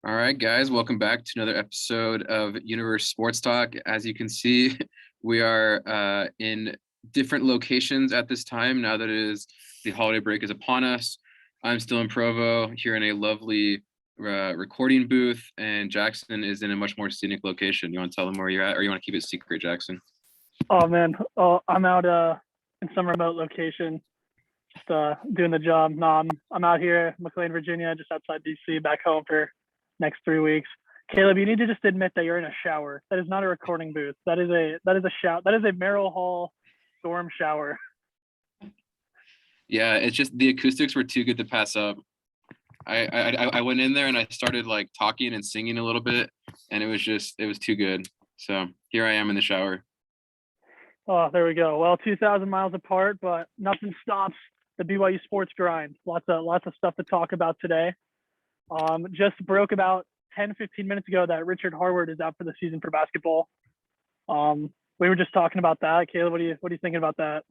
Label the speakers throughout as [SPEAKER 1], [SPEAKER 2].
[SPEAKER 1] All right, guys, welcome back to another episode of Universe Sports Talk. As you can see, we are in different locations at this time now that the holiday break is upon us. I'm still in Provo, here in a lovely recording booth, and Jackson is in a much more scenic location. You want to tell them where you're at, or you want to keep it secret, Jackson?
[SPEAKER 2] Oh man, I'm out in some remote location, just doing the job. No, I'm out here, McLean, Virginia, just outside DC, back home for next 3 weeks. Caleb, you need to just admit that you're in a shower. That is not a recording booth. That is a shower. That is a Merrill Hall storm shower.
[SPEAKER 1] Yeah, it's just the acoustics were too good to pass up. I went in there and I started like talking and singing a little bit, and it was too good. So here I am in the shower.
[SPEAKER 2] Oh, there we go. Well, 2,000 miles apart, but nothing stops the BYU sports grind. Lots of stuff to talk about today. Just broke about 10, 15 minutes ago that Richard Harward is out for the season for basketball. We were just talking about that. Caleb, what are you thinking about that?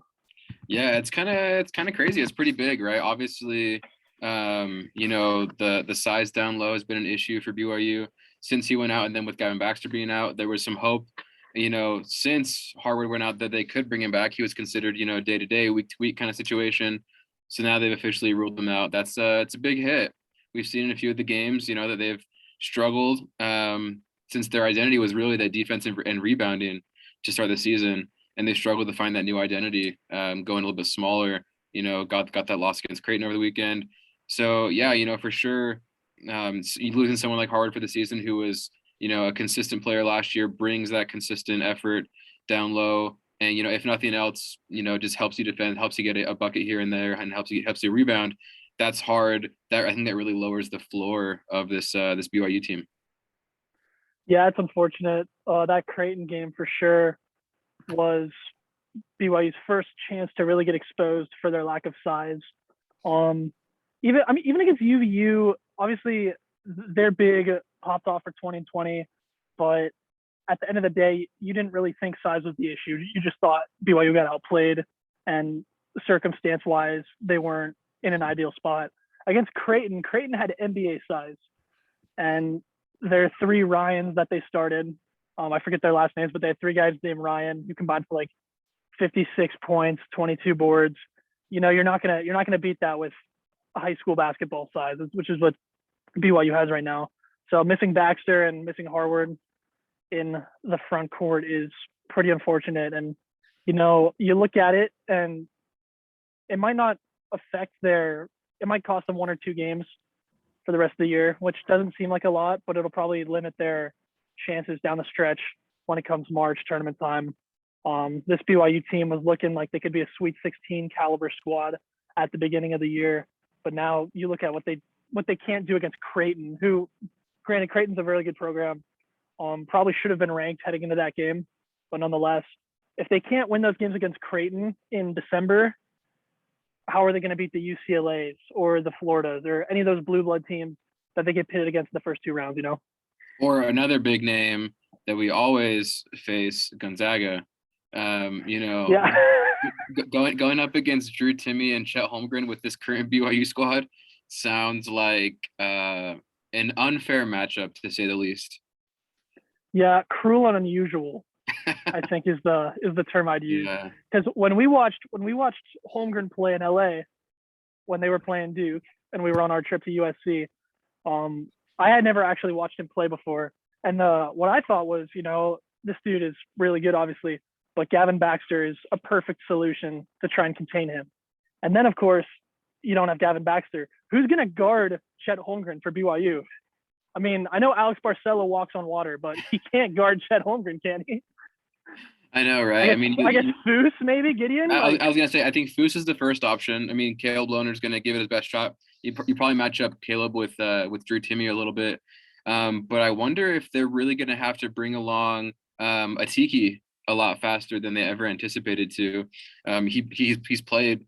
[SPEAKER 1] Yeah, it's kind of crazy. It's pretty big, right? Obviously, the size down low has been an issue for BYU since he went out, and then with Gavin Baxter being out, there was some hope. Since Harward went out that they could bring him back. He was considered, day to day, week to week kind of situation. So now they've officially ruled him out. It's a big hit. We've seen in a few of the games, that they've struggled since their identity was really that defensive and rebounding to start the season, and they struggled to find that new identity, going a little bit smaller. Got that loss against Creighton over the weekend. So yeah, for sure, losing someone like Harward for the season, who was a consistent player last year, brings that consistent effort down low. And, if nothing else, just helps you defend, helps you get a bucket here and there, and helps you rebound. That's hard. I think that really lowers the floor of this BYU team.
[SPEAKER 2] Yeah, it's unfortunate. That Creighton game for sure was BYU's first chance to really get exposed for their lack of size. Even against UVU, obviously they're big, popped off for 2020, but at the end of the day, you didn't really think size was the issue. You just thought BYU got outplayed, and circumstance-wise, they weren't in an ideal spot. Against Creighton had NBA size, and there are three Ryans that they started. I forget their last names, but they had three guys named Ryan who combined for like 56 points, 22 boards. You're not gonna beat that with a high school basketball size, which is what BYU has right now. So missing Baxter and missing Harward in the front court is pretty unfortunate. And, you look at it and it might not it might cost them 1 or 2 games for the rest of the year, which doesn't seem like a lot, but it'll probably limit their chances down the stretch when it comes March tournament time. This BYU team was looking like they could be a Sweet 16 caliber squad at the beginning of the year. But now you look at what they can't do against Creighton, who, granted, Creighton's a very good program. Probably should have been ranked heading into that game, but nonetheless, if they can't win those games against Creighton in December, how are they going to beat the UCLAs or the Floridas or any of those blue blood teams that they get pitted against in the first 2 rounds?
[SPEAKER 1] Or another big name that we always face, Gonzaga.
[SPEAKER 2] Yeah.
[SPEAKER 1] Going up against Drew Timme and Chet Holmgren with this current BYU squad sounds like an unfair matchup, to say the least.
[SPEAKER 2] Yeah, cruel and unusual, I think is the term I'd use. Because when we watched Holmgren play in LA when they were playing Duke and we were on our trip to USC, I had never actually watched him play before. And what I thought was, this dude is really good, obviously, but Gavin Baxter is a perfect solution to try and contain him. And then, of course, you don't have Gavin Baxter. Who's going to guard Chet Holmgren for BYU? I mean, I know Alex Barcelo walks on water, but he can't guard Chet Holmgren, can he?
[SPEAKER 1] I know, right?
[SPEAKER 2] I guess Foose, maybe, Gideon?
[SPEAKER 1] I was going to say, I think Foose is the first option. I mean, Caleb Lohner's going to give it his best shot. You probably match up Caleb with Drew Timme a little bit. But I wonder if they're really going to have to bring along Atiki a lot faster than they ever anticipated to. He's played,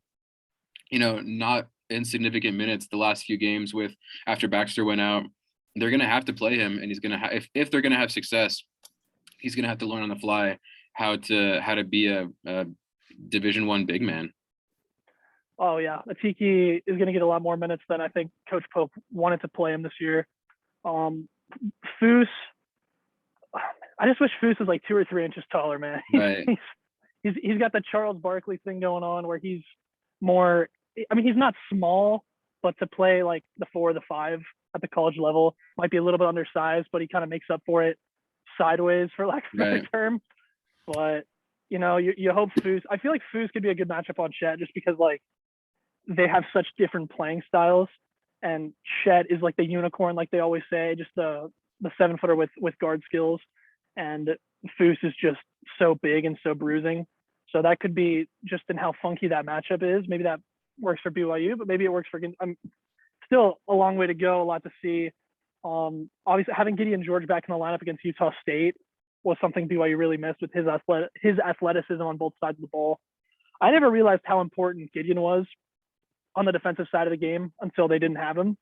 [SPEAKER 1] not insignificant minutes the last few games after Baxter went out. They're going to have to play him, and he's going to if they're going to have success, he's going to have to learn on the fly how to be a Division I big man.
[SPEAKER 2] Oh yeah, Atiki is going to get a lot more minutes than I think Coach Pope wanted to play him this year. Um, Foose, I just wish Foose was like 2 or 3 inches taller, man.
[SPEAKER 1] Right.
[SPEAKER 2] He's got the Charles Barkley thing going on where he's more. I mean, he's not small, but to play like the 4 or the 5 at the college level might be a little bit undersized, but he kind of makes up for it sideways, for lack of a better
[SPEAKER 1] Right.
[SPEAKER 2] term. But you hope Foose. I feel like Foose could be a good matchup on Chet just because like they have such different playing styles, and Chet is like the unicorn, like they always say, just the 7-footer with guard skills, and Foose is just so big and so bruising. So that could be just in how funky that matchup is. Maybe that works for BYU, but maybe it works for. I'm still a long way to go, a lot to see. Obviously, having Gideon George back in the lineup against Utah State was something BYU really missed with his athleticism on both sides of the ball. I never realized how important Gideon was on the defensive side of the game until they didn't have him.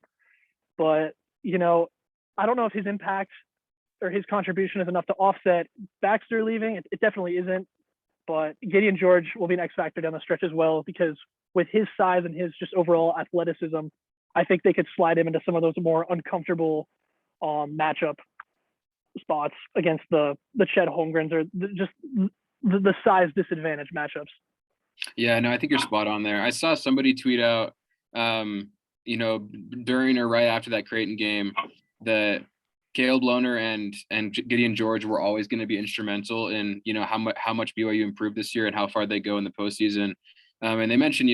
[SPEAKER 2] But, I don't know if his impact or his contribution is enough to offset Baxter leaving. It definitely isn't. But Gideon George will be an X factor down the stretch as well, because with his size and his just overall athleticism, I think they could slide him into some of those more uncomfortable matchup spots against the Chet Holmgrens or just the size disadvantage matchups.
[SPEAKER 1] Yeah, no, I think you're spot on there. I saw somebody tweet out, during or right after that Creighton game, that Caleb Lohner and Gideon George were always going to be instrumental in, how much BYU improved this year and how far they go in the postseason. And they mentioned,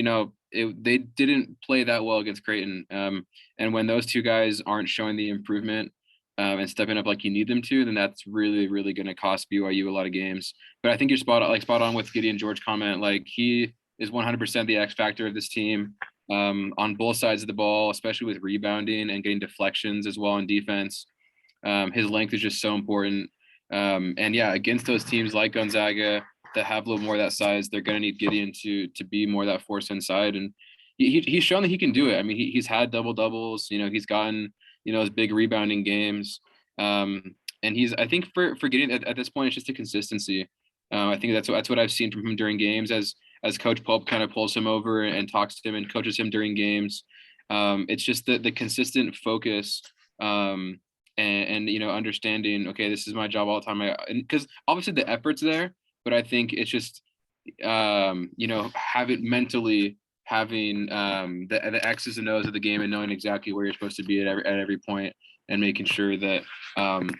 [SPEAKER 1] they didn't play that well against Creighton. And when those two guys aren't showing the improvement and stepping up like you need them to, then that's really, really going to cost BYU a lot of games. But I think you're spot on with Gideon George comment. Like, he is 100% the X factor of this team on both sides of the ball, especially with rebounding and getting deflections as well on defense. His length is just so important. And yeah, against those teams like Gonzaga that have a little more of that size, they're going to need Gideon to be more that force inside. And he's shown that he can do it. I mean, he's had double doubles. He's gotten his big rebounding games. And I think for Gideon at this point, it's just a consistency. I think that's what I've seen from him during games as Coach Pulp kind of pulls him over and talks to him and coaches him during games. It's just the consistent focus. And understanding, okay, this is my job all the time. Because obviously the effort's there, but I think it's just having the X's and O's of the game and knowing exactly where you're supposed to be at every point, and making sure that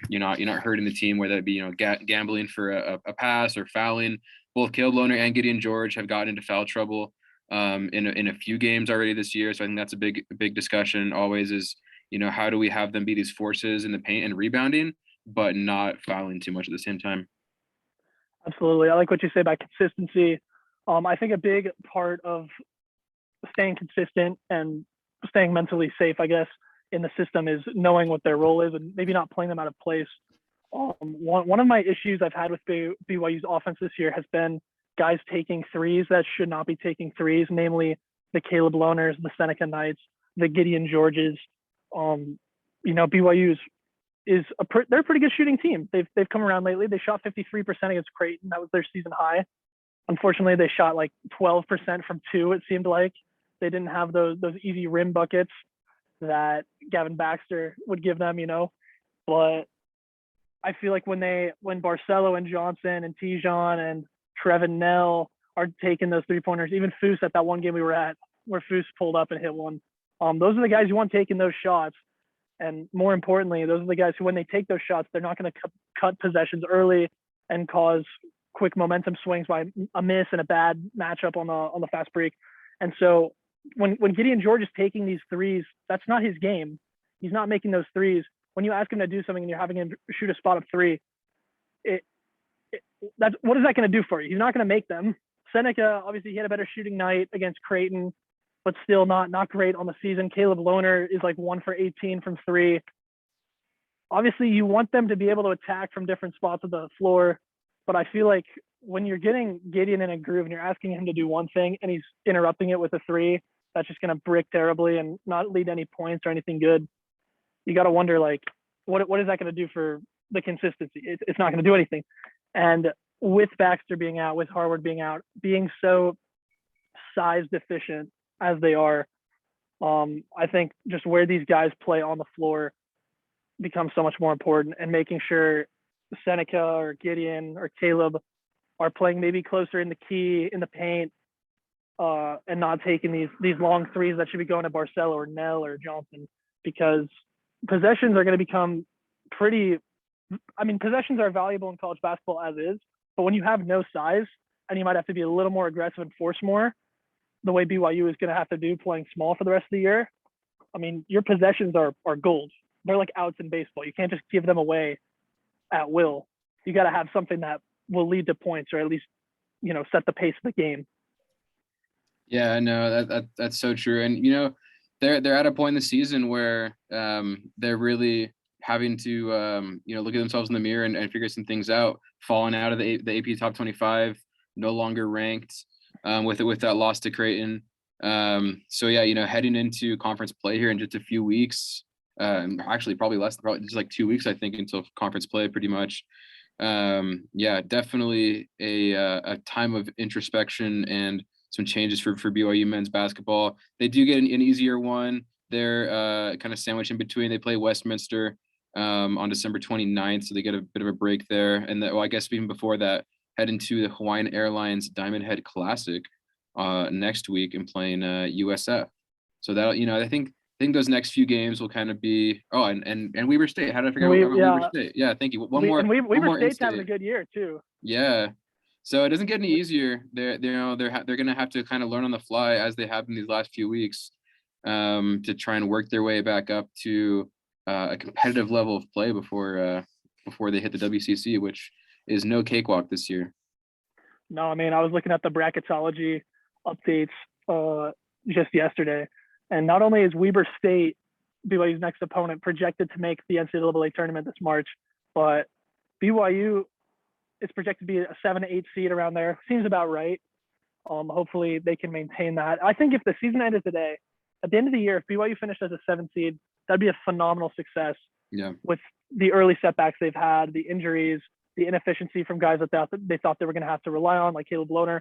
[SPEAKER 1] you're not hurting the team, whether it be gambling for a pass or fouling. Both Caleb Lohner and Gideon George have gotten into foul trouble in a few games already this year, so I think that's a big discussion always is, how do we have them be these forces in the paint and rebounding, but not fouling too much at the same time?
[SPEAKER 2] Absolutely. I like what you say about consistency. I think a big part of staying consistent and staying mentally safe, I guess, in the system is knowing what their role is and maybe not playing them out of place. One of my issues I've had with BYU's offense this year has been guys taking threes that should not be taking threes, namely the Caleb Lohners, the Seneca Knights, the Gideon Georges. BYU they're a pretty good shooting team. They've come around lately. They shot 53% against Creighton. That was their season high. Unfortunately, they shot like 12% from 2. It seemed like they didn't have those easy rim buckets that Gavin Baxter would give them, But I feel like when Barcelo and Johnson and Teagan and Trevin Nell are taking those 3-pointers, even Foose at that one game we were at where Foose pulled up and hit one. Those are the guys you want taking those shots. And more importantly, those are the guys who, when they take those shots, they're not going to cut possessions early and cause quick momentum swings by a miss and a bad matchup on the fast break. And so when Gideon George is taking these threes, that's not his game. He's not making those threes. When you ask him to do something and you're having him shoot a spot up 3, what is that going to do for you? He's not going to make them. Seneca, obviously, he had a better shooting night against Creighton, but still not great on the season. Caleb Lohner is like 1 for 18 from 3. Obviously, you want them to be able to attack from different spots of the floor, but I feel like when you're getting Gideon in a groove and you're asking him to do one thing and he's interrupting it with a 3, that's just going to brick terribly and not lead to any points or anything good. You got to wonder, like, what is that going to do for the consistency? It's not going to do anything. And with Baxter being out, with Harward being out, being so size deficient as they are, I think just where these guys play on the floor, becomes so much more important, and making sure Seneca or Gideon or Caleb are playing maybe closer in the key, in the paint, and not taking these long threes that should be going to Barcelo or Nell or Johnson, because possessions are going to become pretty. I mean, possessions are valuable in college basketball as is, but when you have no size and you might have to be a little more aggressive and force more, the way BYU is going to have to do playing small for the rest of the year, I mean, your possessions are gold. They're like outs in baseball. You can't just give them away at will. You got to have something that will lead to points, or at least, set the pace of the game.
[SPEAKER 1] Yeah, no, that's so true. And they're at a point in the season where they're really having to look at themselves in the mirror and figure some things out. Falling out of the AP top 25, no longer ranked, with that loss to Creighton. So yeah, heading into conference play here in just a few weeks. Actually, probably just like 2 weeks, I think, until conference play, pretty much. Yeah, definitely a time of introspection and some changes for BYU men's basketball. They do get an easier one. They're kind of sandwiched in between. They play Westminster on December 29th, so they get a bit of a break there. And I guess even before that, head into the Hawaiian Airlines Diamond Head Classic next week and playing USF. So that I think those next few games will kind of be and Weber State. How did I forget about Weber State? Yeah, thank you.
[SPEAKER 2] Weber State's having a good year too.
[SPEAKER 1] Yeah. So it doesn't get any easier. They're gonna have to kind of learn on the fly, as they have in these last few weeks, to try and work their way back up to a competitive level of play before they hit the WCC, which is no cakewalk this year.
[SPEAKER 2] No, I mean, I was looking at the bracketology updates just yesterday, and not only is Weber State, BYU's next opponent, projected to make the NCAA tournament this March, but BYU is projected to be a 7 to 8 seed around there. Seems about right. Hopefully they can maintain that. I think if the season ended today, at the end of the year, if BYU finished as a 7 seed, that'd be a phenomenal success.
[SPEAKER 1] Yeah.
[SPEAKER 2] With the early setbacks they've had, the injuries, the inefficiency from guys that they thought they were going to have to rely on, like Caleb Lohner.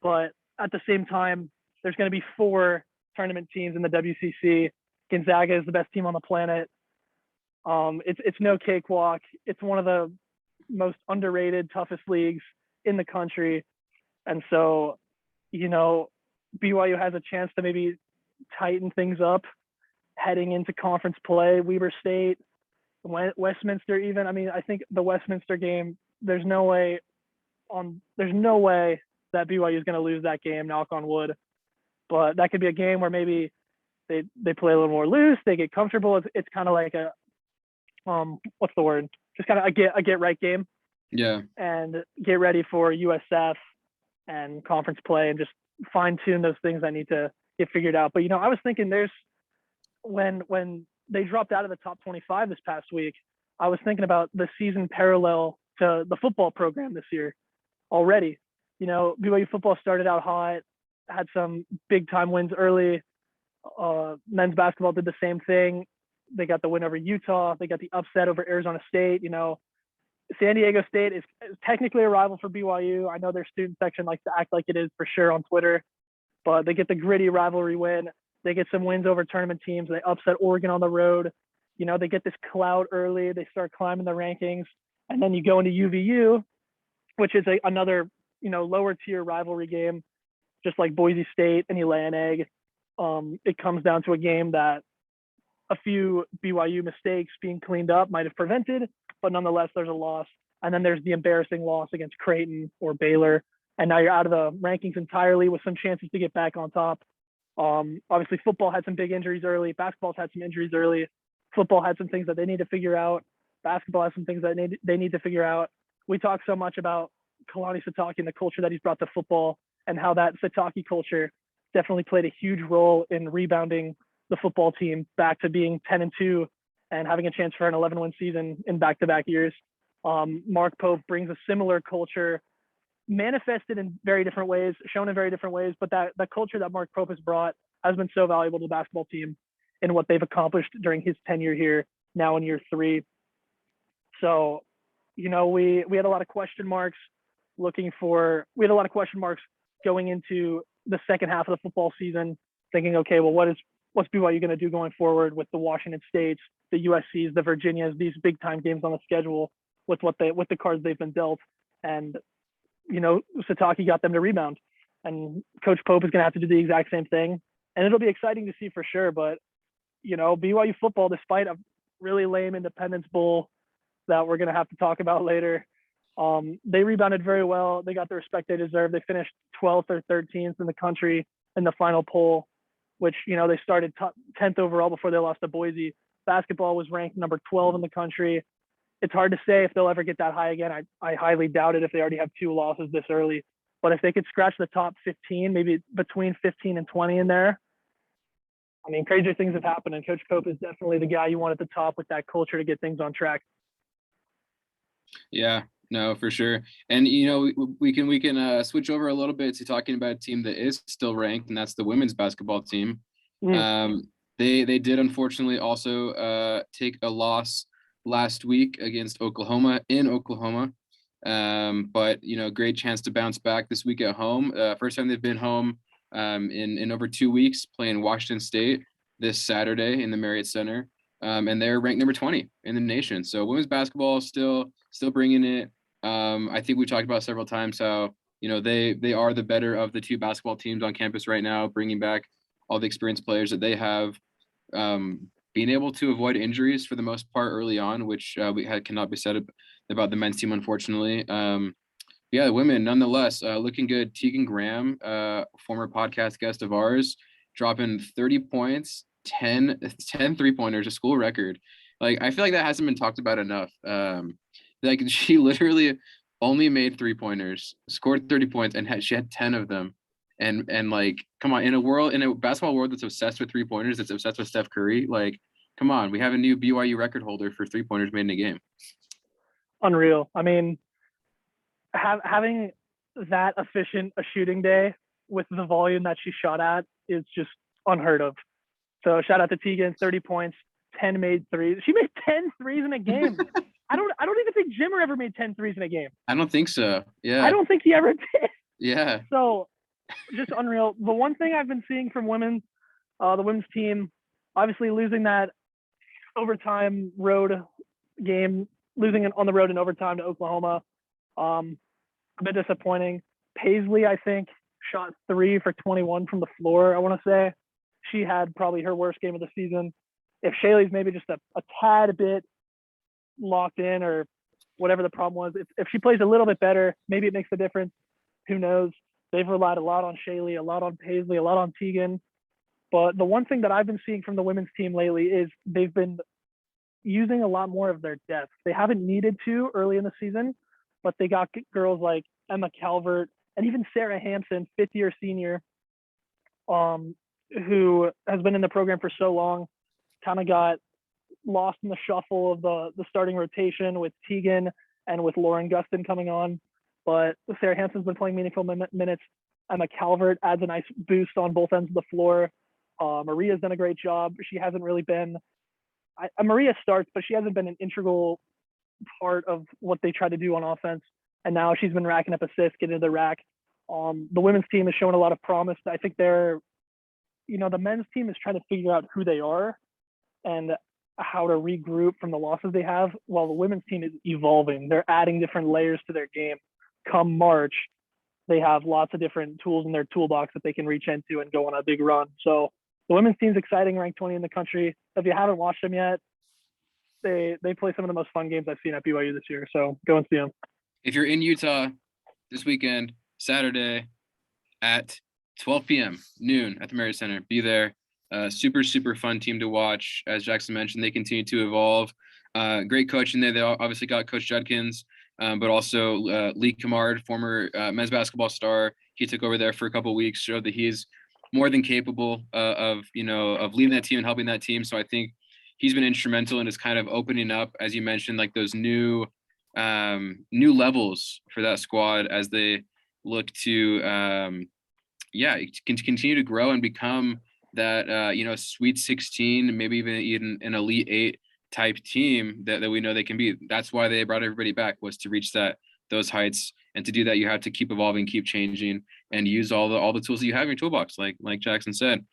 [SPEAKER 2] But at the same time, there's going to be 4 tournament teams in the WCC. Gonzaga is the best team on the planet. It's no cakewalk. It's one of the most underrated, toughest leagues in the country. And so, BYU has a chance to maybe tighten things up heading into conference play. Weber State, Westminster even. I mean, I think the Westminster game, there's no way that BYU is going to lose that game, knock on wood. But that could be a game where maybe they play a little more loose, they get comfortable. It's kind of like a what's the word? Just kind of a get right game.
[SPEAKER 1] Yeah.
[SPEAKER 2] And get ready for USF and conference play, and just fine tune those things that need to get figured out. But I was thinking when they dropped out of the top 25 this past week, I was thinking about the season parallel to the football program this year already. BYU football started out hot, had some big time wins early. Men's basketball did the same thing. They got the win over Utah. They got the upset over Arizona State. San Diego State is technically a rival for BYU. I know their student section likes to act like it is for sure on Twitter, but they get the gritty rivalry win. They get some wins over tournament teams. They upset Oregon on the road. They get this clout early. They start climbing the rankings. And then you go into UVU, which is another, lower tier rivalry game, just like Boise State, and you lay an egg. It comes down to a game that a few BYU mistakes being cleaned up might have prevented, but nonetheless, there's a loss. And then there's the embarrassing loss against Creighton or Baylor. And now you're out of the rankings entirely with some chances to get back on top. Obviously, football had some big injuries early. Basketball's had some injuries early. Football had some things that they need to figure out. Basketball has some things that they need to figure out. We talk so much about Kalani Sitake and the culture that he's brought to football, and how that Sitake culture definitely played a huge role in rebounding the football team back to being 10-2 and having a chance for an 11-win season in back-to-back years. Mark Pope brings a similar culture, manifested in very different ways, shown in very different ways, but that culture that Mark Pope has brought has been so valuable to the basketball team in what they've accomplished during his tenure here, now in year 3. So, we had a lot of question marks going into the second half of the football season, thinking, okay, well, what's BYU going to do going forward with the Washington States, the USCs, the Virginias, these big time games on the schedule with the cards they've been dealt. And, Satake got them to rebound. And Coach Pope is going to have to do the exact same thing. And it'll be exciting to see for sure. But, BYU football, despite a really lame Independence Bowl that we're going to have to talk about later, they rebounded very well. They got the respect they deserve. They finished 12th or 13th in the country in the final poll, which, they started 10th overall before they lost to Boise. Basketball was ranked number 12 in the country. It's hard to say if they'll ever get that high again. I highly doubt it if they already have 2 losses this early. But if they could scratch the top 15, maybe between 15 and 20 in there, I mean, crazier things have happened. And Coach Pope is definitely the guy you want at the top with that culture to get things on track.
[SPEAKER 1] Yeah, no, for sure. And, we can switch over a little bit to talking about a team that is still ranked, and that's the women's basketball team. They did unfortunately also take a loss last week against Oklahoma in Oklahoma. But great chance to bounce back this week at home. First time they've been home in over 2 weeks, playing Washington State this Saturday in the Marriott Center. And they're ranked number 20 in the nation. So women's basketball still bringing it. I think we talked about several times how they are the better of the 2 basketball teams on campus right now, bringing back all the experienced players that they have. Being able to avoid injuries for the most part early on, which cannot be said about the men's team, unfortunately. The women, nonetheless, looking good. Teagan Graham, former podcast guest of ours, dropping 30 points, 10 3-pointers, a school record. Like, I feel like that hasn't been talked about enough. Like, she literally only made 3-pointers, scored 30 points, and she had 10 of them. And like, come on, in a basketball world that's obsessed with 3-pointers, that's obsessed with Steph Curry, like, come on, we have a new BYU record holder for 3-pointers made in a game.
[SPEAKER 2] Unreal. I mean, having that efficient a shooting day with the volume that she shot at is just unheard of. So shout out to Teagan, 30 points, 10 made threes. She made 10 threes in a game. I don't even think Jimmer ever made 10 threes in a game.
[SPEAKER 1] I don't think so. Yeah.
[SPEAKER 2] I don't think he ever did.
[SPEAKER 1] Yeah.
[SPEAKER 2] So just unreal. The one thing I've been seeing from the women's team, obviously losing that overtime road game, losing it on the road in overtime to Oklahoma, a bit disappointing. Paisley, I think, shot 3 for 21 from the floor, I want to say. She had probably her worst game of the season. If Shaylee's maybe just a tad bit locked in or whatever the problem was, if she plays a little bit better, maybe it makes a difference. Who knows? They've relied a lot on Shaylee, a lot on Paisley, a lot on Teagan. But the one thing that I've been seeing from the women's team lately is they've been using a lot more of their depth. They haven't needed to early in the season, but they got girls like Emma Calvert and even Sarah Hampson, 5th-year senior, who has been in the program for so long, kind of got lost in the shuffle of the starting rotation with Teagan and with Lauren Gustin coming on. But Sarah Hampson's been playing meaningful minutes. Emma Calvert adds a nice boost on both ends of the floor. Maria's done a great job. She hasn't really been Maria starts, but she hasn't been an integral part of what they try to do on offense. And now she's been racking up assists, getting to the rack. The women's team has shown a lot of promise. I think the men's team is trying to figure out who they are and how to regroup from the losses they have, while the women's team is evolving. They're adding different layers to their game. Come March, they have lots of different tools in their toolbox that they can reach into and go on a big run. So the women's team's exciting, ranked 20 in the country. If you haven't watched them yet, they play some of the most fun games I've seen at BYU this year. So go and see them.
[SPEAKER 1] If you're in Utah this weekend, Saturday at 12 p.m., noon at the Marriott Center, be there. Super, super fun team to watch. As Jackson mentioned, they continue to evolve. Great coach in there. They obviously got Coach Judkins, but also Lee Kamard, former men's basketball star. He took over there for a couple of weeks, showed that he's more than capable of leading that team and helping that team. So I think he's been instrumental in just kind of opening up, as you mentioned, like those new levels for that squad as they look to continue to grow and become that Sweet 16, maybe even an Elite 8 type team that we know they can be. That's why they brought everybody back, was to reach those heights. And to do that, you have to keep evolving, keep changing, and use all the tools that you have in your toolbox, like Jackson said.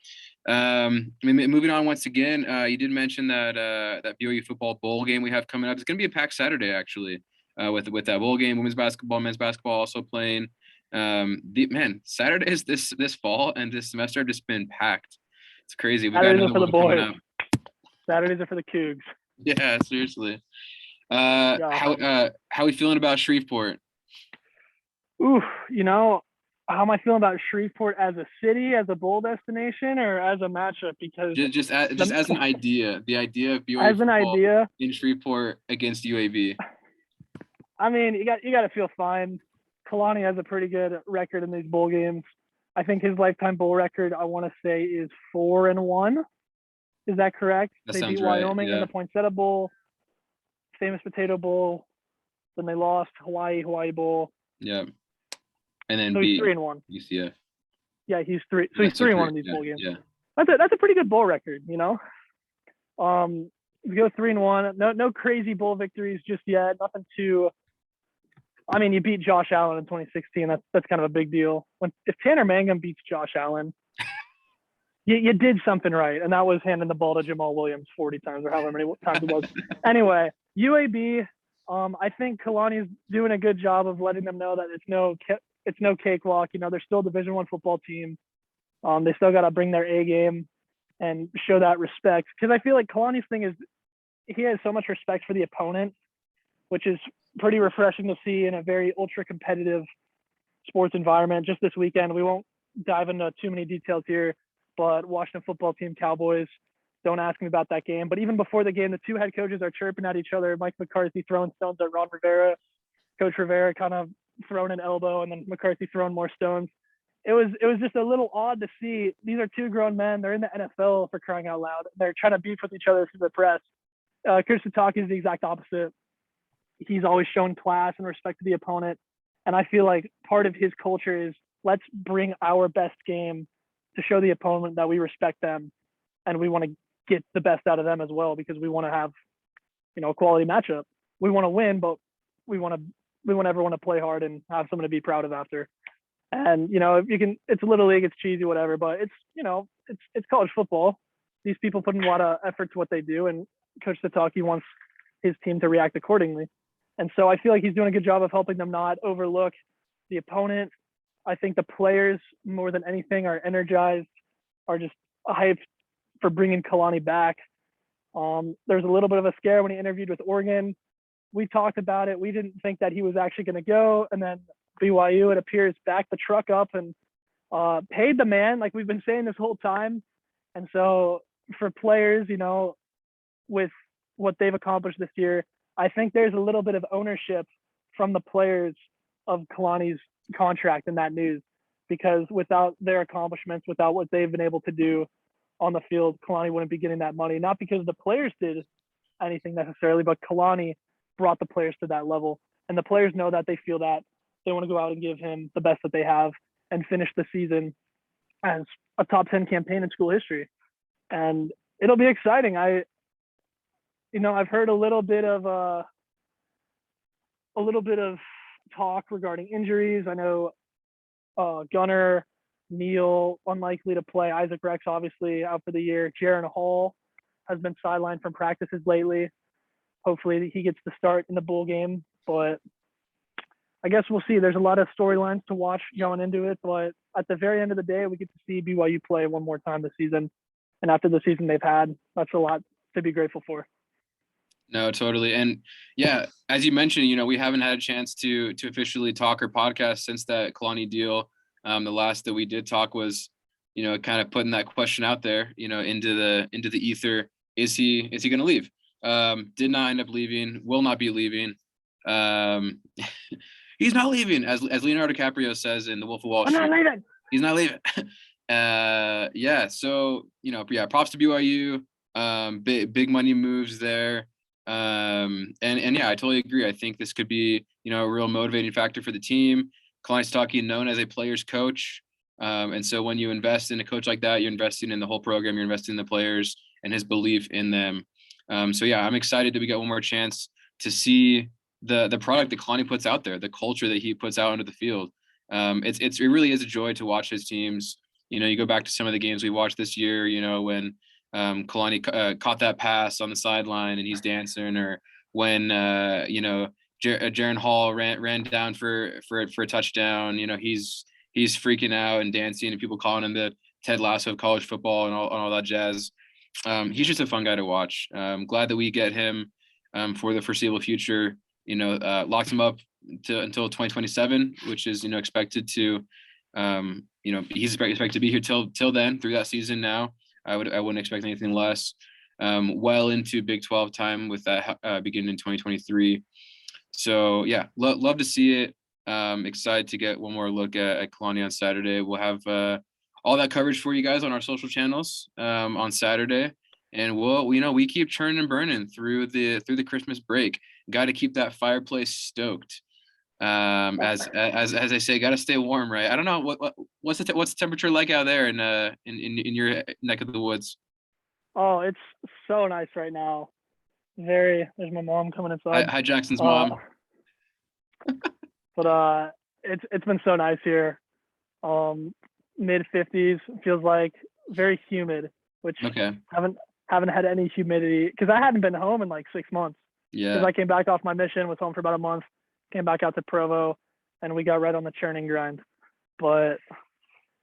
[SPEAKER 1] Moving on once again, you did mention that that BYU football bowl game we have coming up. It's going to be a packed Saturday, actually, with that bowl game. Women's basketball, men's basketball also playing. Saturdays this fall and this semester have just been packed. It's crazy. We got
[SPEAKER 2] Saturdays are
[SPEAKER 1] another
[SPEAKER 2] for the
[SPEAKER 1] one coming
[SPEAKER 2] boys.
[SPEAKER 1] up.
[SPEAKER 2] Saturdays are for the Cougs.
[SPEAKER 1] Yeah, seriously.
[SPEAKER 2] Yeah.
[SPEAKER 1] How we feeling about Shreveport?
[SPEAKER 2] Ooh, how am I feeling about Shreveport as a city, as a bowl destination, or as a matchup? Because
[SPEAKER 1] Just as an idea, the idea of BYU
[SPEAKER 2] as an
[SPEAKER 1] football
[SPEAKER 2] idea,
[SPEAKER 1] in Shreveport against UAB.
[SPEAKER 2] I mean, you got to feel fine. Kalani has a pretty good record in these bowl games. I think his lifetime bowl record, I want to say, is 4-1. Is that correct?
[SPEAKER 1] That
[SPEAKER 2] They
[SPEAKER 1] sounds
[SPEAKER 2] beat
[SPEAKER 1] right.
[SPEAKER 2] Wyoming in the Poinsettia Bowl, Famous Potato Bowl. Then they lost Hawaii Bowl.
[SPEAKER 1] Yeah. And then
[SPEAKER 2] So he's 3-1.
[SPEAKER 1] UCF.
[SPEAKER 2] Yeah, he's 3. So he's 3-1 in these bowl games.
[SPEAKER 1] Yeah.
[SPEAKER 2] That's a pretty good bowl record, You go 3-1. No crazy bowl victories just yet. Nothing too. I mean, you beat Josh Allen in 2016. That's kind of a big deal. If Tanner Mangum beats Josh Allen, you did something right, and that was handing the ball to Jamal Williams 40 times or however many times it was. Anyway, UAB. I think Kalani's doing a good job of letting them know that it's no cakewalk. They're still a Division I football team. They still got to bring their A game and show that respect. Because I feel like Kalani's thing is he has so much respect for the opponent, which is pretty refreshing to see in a very ultra competitive sports environment. Just this weekend, we won't dive into too many details here, but Washington football team, Cowboys, don't ask me about that game. But even before the game, the two head coaches are chirping at each other. Mike McCarthy throwing stones at Ron Rivera. Coach Rivera kind of throwing an elbow, and then McCarthy throwing more stones. It was just a little odd to see. These are two grown men. They're in the NFL, for crying out loud. They're trying to beef with each other through the press. Chris Satake is the exact opposite. He's always shown class and respect to the opponent. And I feel like part of his culture is let's bring our best game to show the opponent that we respect them and we want to get the best out of them as well, because we want to have, a quality matchup. We want to win, but we want everyone to play hard and have someone to be proud of after. And, it's Little League, it's cheesy, whatever, but it's college football. These people put in a lot of effort to what they do, and Coach Satake wants his team to react accordingly. And so I feel like he's doing a good job of helping them not overlook the opponent. I think the players, more than anything, are energized, are just hyped for bringing Kalani back. There's a little bit of a scare when he interviewed with Oregon. We talked about it. We didn't think that he was actually going to go. And then BYU, it appears, backed the truck up and paid the man, like we've been saying this whole time. And so for players, with what they've accomplished this year, I think there's a little bit of ownership from the players of Kalani's contract in that news, because without their accomplishments, without what they've been able to do on the field, Kalani wouldn't be getting that money. Not because the players did anything necessarily, but Kalani brought the players to that level. And the players know that. They feel that. They want to go out and give him the best that they have and finish the season as a top 10 campaign in school history. And it'll be exciting. I've heard a little bit of talk regarding injuries. I know Gunner, Neal, unlikely to play. Isaac Rex, obviously, out for the year. Jaron Hall has been sidelined from practices lately. Hopefully he gets the start in the bowl game. But I guess we'll see. There's a lot of storylines to watch going into it. But at the very end of the day, we get to see BYU play one more time this season. And after the season they've had, that's a lot to be grateful for.
[SPEAKER 1] No, totally. And yeah, as you mentioned, we haven't had a chance to officially talk or podcast since that Kalani deal. The last that we did talk was, kind of putting that question out there, into the ether. Is he going to leave? Did not end up leaving, will not be leaving. He's not leaving, as Leonardo DiCaprio says in The Wolf of Wall Street.
[SPEAKER 2] I'm not leaving.
[SPEAKER 1] He's not leaving. So, props to BYU. Big money moves there. And yeah, I totally agree. I think this could be, a real motivating factor for the team. Kalani Sitake, known as a player's coach. And so when you invest in a coach like that, you're investing in the whole program, you're investing in the players and his belief in them. So yeah, I'm excited that we got one more chance to see the product that Kalani puts out there, the culture that he puts out into the field. It really is a joy to watch his teams, You go back to some of the games we watched this year, when Kalani caught that pass on the sideline and he's dancing, or when Jaren Hall ran down for a touchdown. He's freaking out and dancing, and people calling him the Ted Lasso of college football and all that jazz. He's just a fun guy to watch. Glad that we get him for the foreseeable future. Locked him up until 2027, which is expected to. He's expected to be here till then, through that season. Now, I wouldn't expect anything less. Well into Big 12 time with that beginning in 2023. So yeah, love to see it. Excited to get one more look at Kalani on Saturday. We'll have all that coverage for you guys on our social channels on Saturday, and we keep churning and burning through the Christmas break. Got to keep that fireplace stoked. As I say, got to stay warm, right? I don't know what's the temperature like out there in your neck of the woods.
[SPEAKER 2] Oh, it's so nice right now. There's my mom coming inside.
[SPEAKER 1] Hi, Jackson's mom.
[SPEAKER 2] But it's been so nice here. Mid 50s, feels like, very humid, which
[SPEAKER 1] okay.
[SPEAKER 2] haven't had any humidity because I hadn't been home in like 6 months.
[SPEAKER 1] Yeah.
[SPEAKER 2] Because I came back off my mission, was home for about a month, came back out to Provo, and we got right on the churning grind. But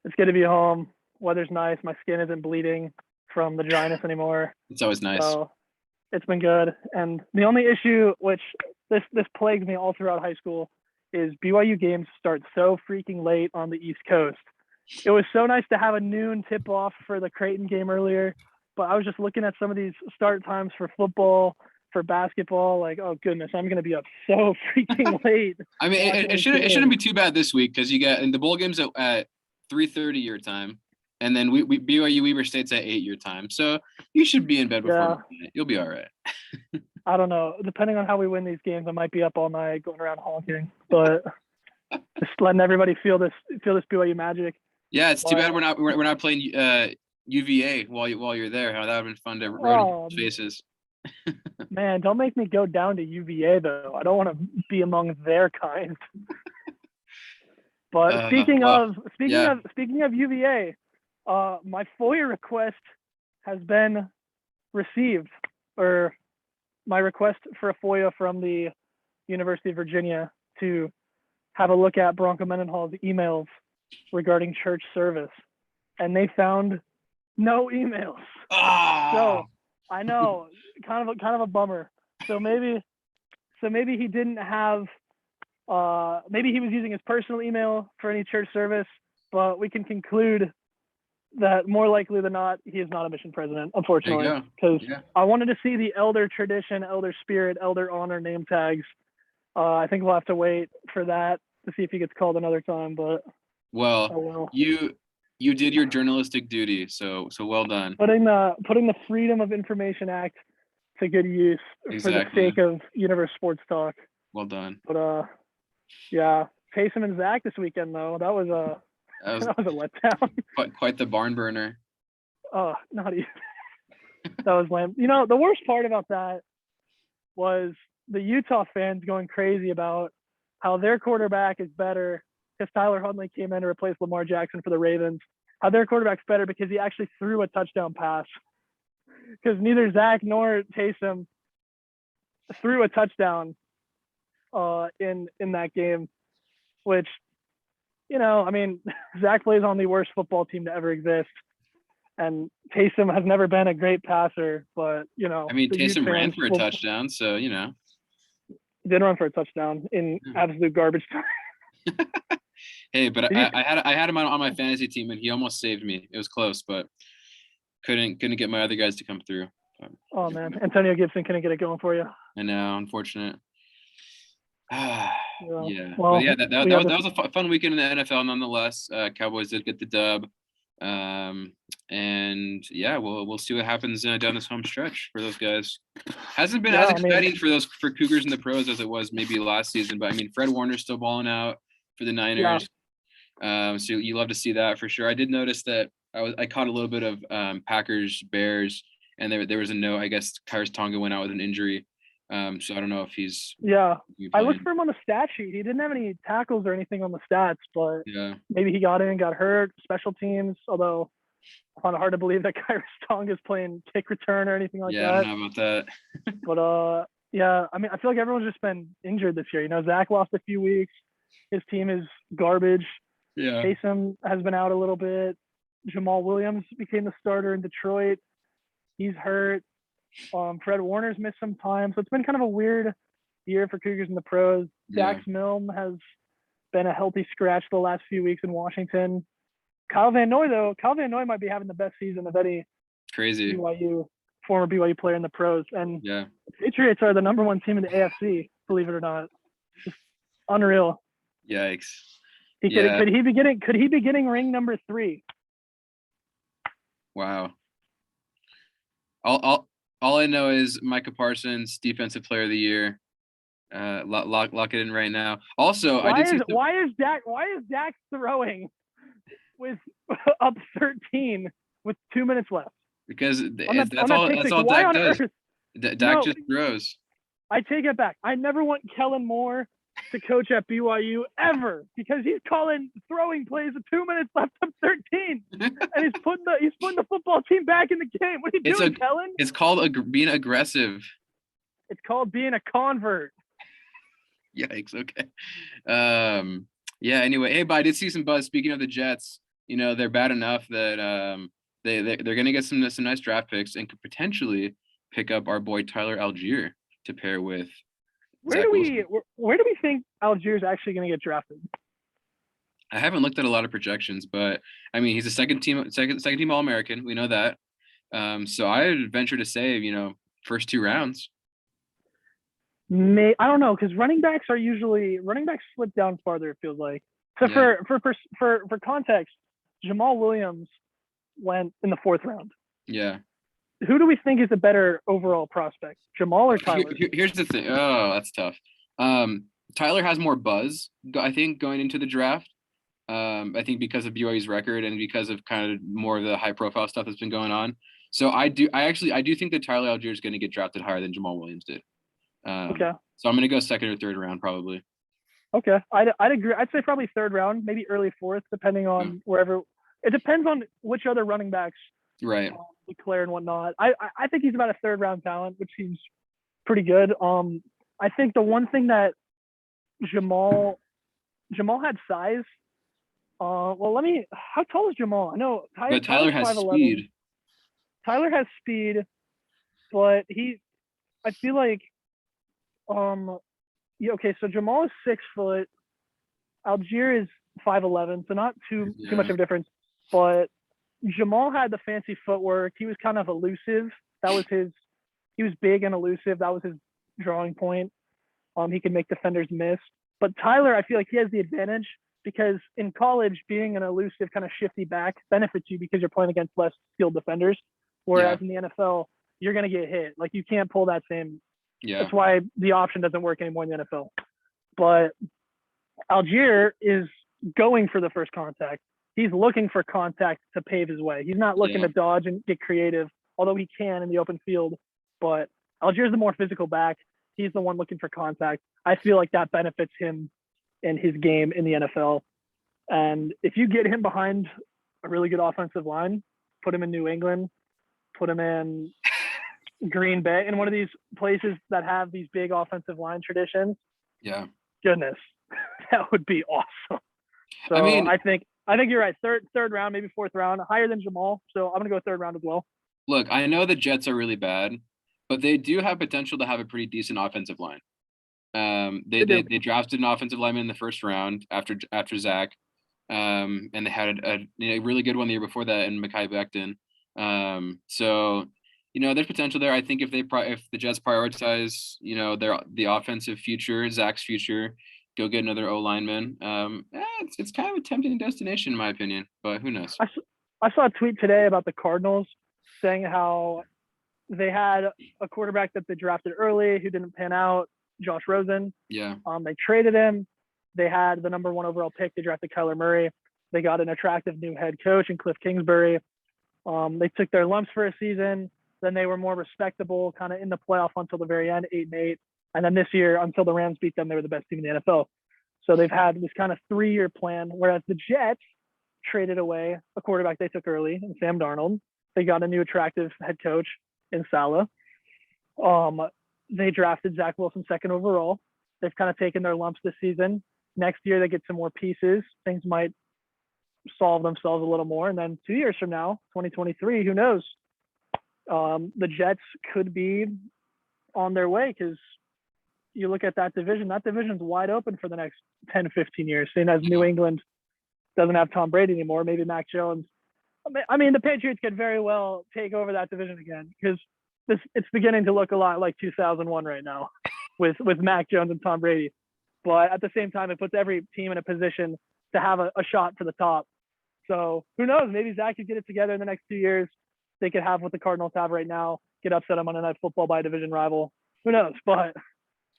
[SPEAKER 2] it's good to be home. Weather's nice. My skin isn't bleeding from the dryness anymore.
[SPEAKER 1] It's always nice.
[SPEAKER 2] So it's been good. And the only issue, which this plagues me all throughout high school, is BYU games start so freaking late on the East Coast. It was so nice to have a noon tip-off for the Creighton game earlier, but I was just looking at some of these start times for football, for basketball, like, oh goodness, I'm going to be up so freaking late.
[SPEAKER 1] I mean, it shouldn't be too bad this week because you get in the bowl games at 3:30 your time, and then we BYU Weber State's at 8 your time, so you should be in bed before midnight. You'll be all right.
[SPEAKER 2] I don't know. Depending on how we win these games, I might be up all night going around honking, but just letting everybody feel this BYU magic.
[SPEAKER 1] Yeah, it's too bad we're not playing UVA while you're there. That would have been fun to run in faces.
[SPEAKER 2] Man, don't make me go down to UVA though. I don't want to be among their kind. But speaking of UVA, my FOIA request has been received, or my request for a FOIA from the University of Virginia to have a look at Bronco Mendenhall's emails regarding church service, and they found no emails. So I know, kind of a bummer. So maybe he didn't have. Maybe he was using his personal email for any church service, but we can conclude that more likely than not, he is not a mission president, unfortunately. Because I wanted to see the elder tradition, elder spirit, elder honor name tags. I think we'll have to wait for that to see if he gets called another time. But
[SPEAKER 1] you did your journalistic duty, so well done.
[SPEAKER 2] Putting the Freedom of Information Act to good use for the sake of Universe Sports Talk.
[SPEAKER 1] Well done.
[SPEAKER 2] But yeah, Taysom and Zach this weekend though. That was a letdown.
[SPEAKER 1] Quite the barn burner.
[SPEAKER 2] Oh, not even. That was lame. The worst part about that was the Utah fans going crazy about how their quarterback is better because Tyler Huntley came in to replace Lamar Jackson for the Ravens. How their quarterback's better because he actually threw a touchdown pass. Because neither Zach nor Taysom threw a touchdown in that game, which, I mean, Zach plays on the worst football team to ever exist, and Taysom has never been a great passer, but
[SPEAKER 1] I mean, Taysom ran for a touchdown, so
[SPEAKER 2] he did run for a touchdown in absolute garbage time.
[SPEAKER 1] Hey, but I had him on my fantasy team, and he almost saved me. It was close, but couldn't get my other guys to come through.
[SPEAKER 2] Oh man, Antonio Gibson couldn't get it going for you.
[SPEAKER 1] I know, unfortunate.
[SPEAKER 2] Yeah.
[SPEAKER 1] Well, but yeah, that was a fun weekend in the NFL nonetheless. Cowboys did get the dub. And yeah, we'll see what happens down this home stretch for those guys. Hasn't been as exciting for Cougars in the pros as it was maybe last season, but I mean, Fred Warner's still balling out for the Niners. So you love to see that for sure. I did notice that I caught a little bit of Packers Bears, and there was a note. I guess Kyrus Tonga went out with an injury. So I don't know if he's
[SPEAKER 2] Yeah, I looked
[SPEAKER 1] playing.
[SPEAKER 2] for him on the stat sheet. He didn't have any tackles or anything on the stats, but
[SPEAKER 1] Yeah.
[SPEAKER 2] maybe he got in, got hurt. Special teams, although I find it hard to believe that Kyrie Strong is playing kick return or anything like
[SPEAKER 1] Yeah, I don't
[SPEAKER 2] that.
[SPEAKER 1] know about that.
[SPEAKER 2] But yeah, I mean, I feel like everyone's just been injured this year. You know, Zach lost a few weeks. His team is garbage.
[SPEAKER 1] Yeah.
[SPEAKER 2] Taysom has been out a little bit. Jamal Williams became the starter in Detroit. He's hurt. Fred Warner's missed some time, so it's been kind of a weird year for Cougars in the pros.
[SPEAKER 1] Yeah.
[SPEAKER 2] Dax Milne has been a healthy scratch the last few weeks in Washington. Kyle Van Noy might be having the best season of any
[SPEAKER 1] Crazy.
[SPEAKER 2] former BYU player in the pros. And
[SPEAKER 1] Yeah.
[SPEAKER 2] the Patriots are the number one team in the AFC, believe it or not. Just unreal.
[SPEAKER 1] Yikes.
[SPEAKER 2] Could he be getting ring number 3?
[SPEAKER 1] Wow. All I know is Micah Parsons, defensive player of the year. Lock it in right now. Also,
[SPEAKER 2] why is Dak throwing with up 13 with 2 minutes left?
[SPEAKER 1] Because that's all Dak does. Dak just throws.
[SPEAKER 2] I take it back. I never want Kellen Moore to coach at BYU ever, because he's calling throwing plays with 2 minutes left up 13, and he's putting the football team back in the game. What are you doing, Kellen?
[SPEAKER 1] It's called being aggressive.
[SPEAKER 2] It's called being a convert.
[SPEAKER 1] Yikes. Okay. Yeah. Anyway, hey, but I did see some buzz. Speaking of the Jets, you know, they're bad enough that they're gonna get some nice draft picks and could potentially pick up our boy Tyler Algier to pair with.
[SPEAKER 2] Where do we think Algier's actually going to get drafted?
[SPEAKER 1] I haven't looked at a lot of projections, but I mean, he's a second team All-American. We know that. So I would venture to say, you know, first 2 rounds.
[SPEAKER 2] I don't know, because running backs slip down farther, it feels like. So
[SPEAKER 1] Yeah.
[SPEAKER 2] for context, Jamal Williams went in the 4th round.
[SPEAKER 1] Yeah.
[SPEAKER 2] Who do we think is a better overall prospect, Jamal or Tyler?
[SPEAKER 1] Here's the thing. Oh, that's tough. Tyler has more buzz, I think, going into the draft. I think because of BYU's record and because of kind of more of the high profile stuff that's been going on. So I do think that Tyler Algier is going to get drafted higher than Jamal Williams did.
[SPEAKER 2] Okay.
[SPEAKER 1] So I'm going to go 2nd or 3rd round probably.
[SPEAKER 2] Okay. I'd agree. I'd say probably 3rd round, maybe early 4th, depending on wherever. It depends on which other running backs
[SPEAKER 1] right
[SPEAKER 2] declare and whatnot. I think he's about a 3rd round talent, which seems pretty good. I think the one thing that Jamal had size. How tall is Jamal? I know
[SPEAKER 1] Tyler has
[SPEAKER 2] 5'11".
[SPEAKER 1] speed.
[SPEAKER 2] Tyler has speed, but I feel like, okay, so Jamal is 6 foot. Algier is 5'11", so not too much of a difference. But Jamal had the fancy footwork. He was kind of elusive. He was big and elusive. That was his drawing point. He could make defenders miss. But Tyler, I feel like he has the advantage because in college, being an elusive kind of shifty back benefits you because you're playing against less skilled defenders. Whereas in the NFL, you're going to get hit. Like, you can't pull that same.
[SPEAKER 1] Yeah.
[SPEAKER 2] That's why the option doesn't work anymore in the NFL. But Algier is going for the first contact. He's looking for contact to pave his way. He's not looking to dodge and get creative, although he can in the open field. But Algier's the more physical back. He's the one looking for contact. I feel like that benefits him in his game in the NFL. And if you get him behind a really good offensive line, put him in New England, put him in Green Bay, in one of these places that have these big offensive line traditions.
[SPEAKER 1] Yeah.
[SPEAKER 2] Goodness, that would be awesome. So I mean, I think you're right. Third round, maybe 4th round, higher than Jamal. So I'm gonna go 3rd round as well.
[SPEAKER 1] Look, I know the Jets are really bad, but they do have potential to have a pretty decent offensive line. They drafted an offensive lineman in the 1st round after Zach, and they had a really good one the year before that in Mekhi Becton. So, you know, there's potential there. I think if the Jets prioritize, you know, the offensive future, Zach's future, go get another O lineman. It's kind of a tempting destination in my opinion, but who knows?
[SPEAKER 2] I saw a tweet today about the Cardinals saying how they had a quarterback that they drafted early who didn't pan out, Josh Rosen.
[SPEAKER 1] Yeah.
[SPEAKER 2] They traded him. They had the number 1 overall pick. They drafted Kyler Murray. They got an attractive new head coach in Cliff Kingsbury. They took their lumps for a season. Then they were more respectable, kind of in the playoff until the very end, 8-8. And then this year, until the Rams beat them, they were the best team in the NFL. So they've had this kind of 3-year plan, whereas the Jets traded away a quarterback they took early in Sam Darnold. They got a new attractive head coach in Saleh. They drafted Zach Wilson second overall. They've kind of taken their lumps this season. Next year, they get some more pieces. Things might solve themselves a little more. And then 2 years from now, 2023, who knows? The Jets could be on their way because you look at that division's wide open for the next 10, 15 years, seeing as New England doesn't have Tom Brady anymore. Maybe Mac Jones. I mean, the Patriots could very well take over that division again because it's beginning to look a lot like 2001 right now with Mac Jones and Tom Brady. But at the same time, it puts every team in a position to have a shot for the top. So who knows? Maybe Zach could get it together in the next 2 years. They could have what the Cardinals have right now, get upset on Monday Night Football by a division rival. Who knows? But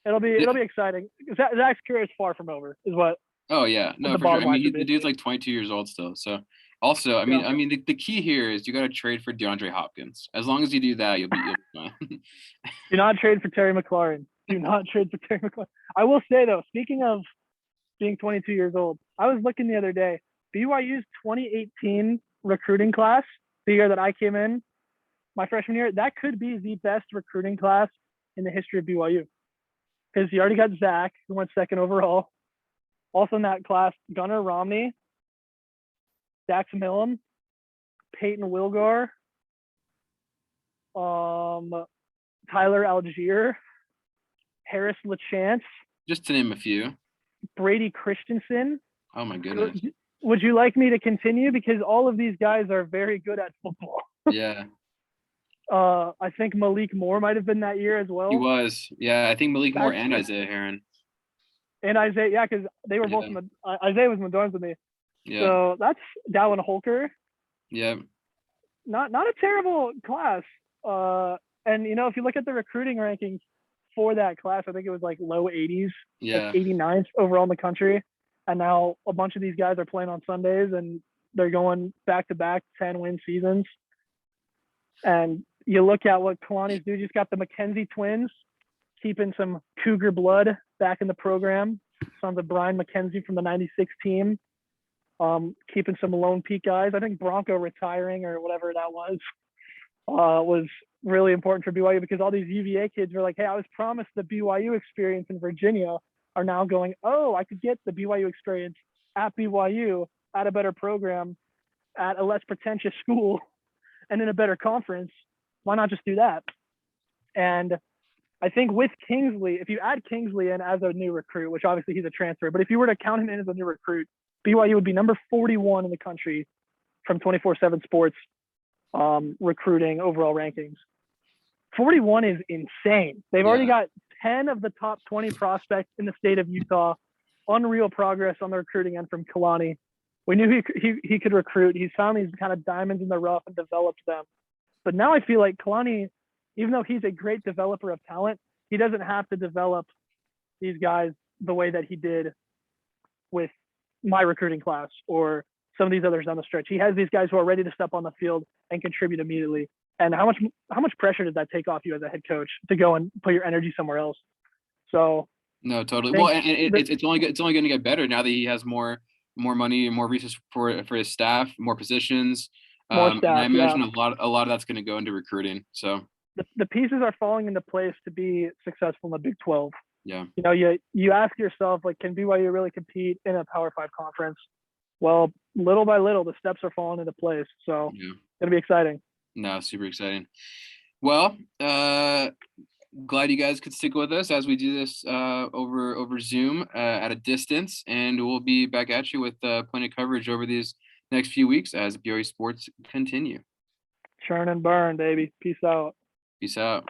[SPEAKER 2] it'll be exciting. Zach's career is far from over, is what.
[SPEAKER 1] Oh yeah, no, for sure. I mean, the dude's like 22 years old still. So also, I mean, the key here is you got to trade for DeAndre Hopkins. As long as you do that, you'll be fine.
[SPEAKER 2] Do not trade for Terry McLaurin. Do not trade for Terry McLaurin. I will say though, speaking of being 22 years old, I was looking the other day. BYU's 2018 recruiting class, the year that I came in, my freshman year, that could be the best recruiting class in the history of BYU. Because you already got Zach, who went second overall. Also in that class, Gunnar Romney, Dax Millam, Peyton Wilgar, Tyler Algier, Harris LaChance.
[SPEAKER 1] Just to name a few. Brady
[SPEAKER 2] Christensen.
[SPEAKER 1] Oh my goodness.
[SPEAKER 2] Would you like me to continue? Because all of these guys are very good at football.
[SPEAKER 1] Yeah.
[SPEAKER 2] I think Malik Moore might have been that year as well.
[SPEAKER 1] He was. Yeah, I think Malik Moore and Isaiah Heron.
[SPEAKER 2] And Isaiah, yeah, because they were both Isaiah was in the dorms with me. Yeah. So that's Dallin Holker.
[SPEAKER 1] Yeah.
[SPEAKER 2] Not a terrible class. And if you look at the recruiting rankings for that class, I think it was like low 80s.
[SPEAKER 1] Yeah.
[SPEAKER 2] Like 89th overall in the country. And now a bunch of these guys are playing on Sundays and they're going back-to-back 10-win seasons. And you look at what Kalani's do. Just got the McKenzie twins, keeping some Cougar blood back in the program. Sons of Brian McKenzie from the 96 team. Keeping some Lone Peak guys. I think Bronco retiring or whatever that was really important for BYU because all these UVA kids were like, hey, I was promised the BYU experience in Virginia, are now going, oh, I could get the BYU experience at BYU at a better program, at a less pretentious school, and in a better conference. Why not just do that? And I think with Kingsley, if you add Kingsley in as a new recruit, which obviously he's a transfer, but if you were to count him in as a new recruit, BYU would be number 41 in the country from 24/7 Sports recruiting overall rankings. 41 is insane. They've already got 10 of the top 20 prospects in the state of Utah. Unreal progress on the recruiting end from Kalani. We knew he could recruit. He's found these kind of diamonds in the rough and developed them. But now I feel like Kalani, even though he's a great developer of talent, he doesn't have to develop these guys the way that he did with my recruiting class or some of these others down the stretch. He has these guys who are ready to step on the field and contribute immediately. And how much pressure did that take off you as a head coach to go and put your energy somewhere else? So
[SPEAKER 1] no, totally. Well, and it's only going to get better now that he has more money and more resources for his staff, more positions.
[SPEAKER 2] More staff,
[SPEAKER 1] and I imagine a lot of that's going to go into recruiting. So
[SPEAKER 2] the pieces are falling into place to be successful in the Big 12.
[SPEAKER 1] Yeah.
[SPEAKER 2] You ask yourself, like, can BYU really compete in a Power 5 conference? Well, little by little, the steps are falling into place. So it'll be exciting.
[SPEAKER 1] No, super exciting. Well, glad you guys could stick with us as we do this over Zoom at a distance, and we'll be back at you with plenty of coverage over these next few weeks as BYU sports continue.
[SPEAKER 2] Churn and burn, baby. Peace out.
[SPEAKER 1] Peace out.